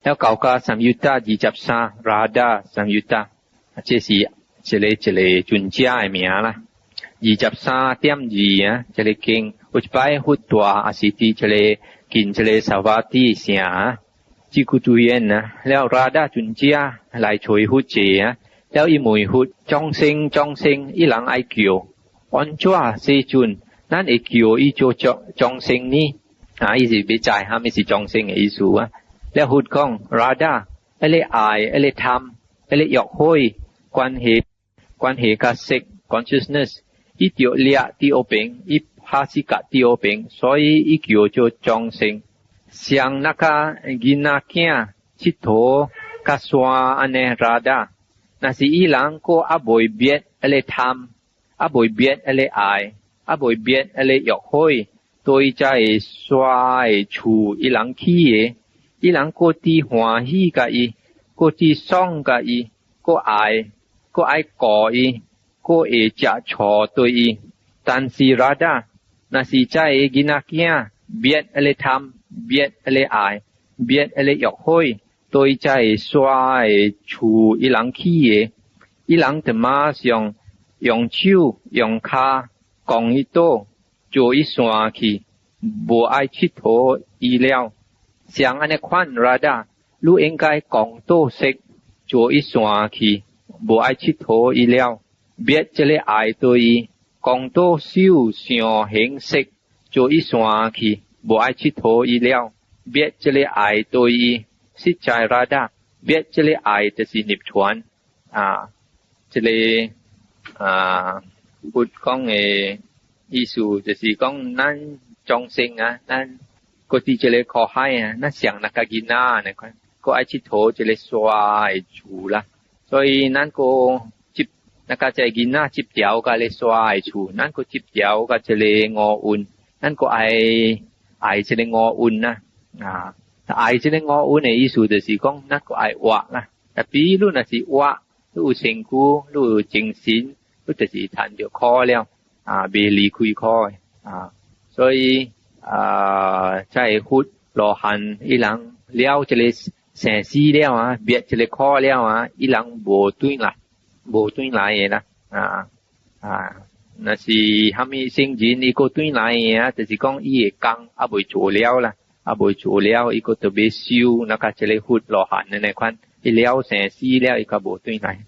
แล้วเก่าก็สัมยุตตาดีจับซาราดาสัมยุตตา这是这个专家的名啦23点2啊这个经有一摆佛陀也是伫这个近这个สวัสดี城จิกุตุเยนนะแล้วราดาจุนเจียหลายช่วยฮู้เจอ่ะแล้วอีหมวยฮู้จองเซิงอีหลังไอเกียวอันจั่วเซจุนนั่นไอเกียวอีโจจองเซิงนี่อีสิไปจ่ายหาไม่สิจองเซิงอีสูอ่ะแล้วฮู้กองราดาเอเลอายเอเลทำเอเลยอกห้อยกวนเหกะเซก consciousness อีเตียวเลียที่โอเปงอีภาสิกะที่โอเปง所以อีเกียวโจจองเซิง像那个吉那囝佚佗甲山安尼ราดา那是伊人个啊袂别而来贪啊袂别而来爱啊袂别而来欲火对在山的厝伊人起的伊人个伫欢喜甲伊个伫爽甲伊个爱顾伊个会食错对伊但是ราดา那是在吉那囝别而来贪别而来爱别而来欲火对在山的厝伊人起的伊人就马上用手用脚讲伊倒做伊山去无爱佚佗伊了像安尼款ราดารู้应该讲倒识做伊山去无爱佚佗伊了别这个爱对伊讲倒手上形式做伊山去无爱佚佗伊了别这个爱对伊实在ราดา别这个爱就是นิพพาน这个พูดของอีสู就是讲咱众生啊咱ก็ที่这个ขอให้那想那个กินานะก็爱佚佗这个山的厝啦所以咱ก็จิบ那个ใจกินาจิบเดียวกับเลย山的厝咱ก็จิบเดียวกับ这个งออุ่น咱ก็爱这个งออุ่นนะ爱这个งออุ่น的意思就是讲咱ก็爱活啦แต่比如那是活有身躯有精神有就是谈着可了未离开可所以在佛罗汉伊人了这个生死了别这个可了伊人无对啦的啦那是虾米圣人伊个对来的就是讲伊会讲未做了啦未做了伊个特别修那个这个佛罗汉的那款伊了生死了伊个无对来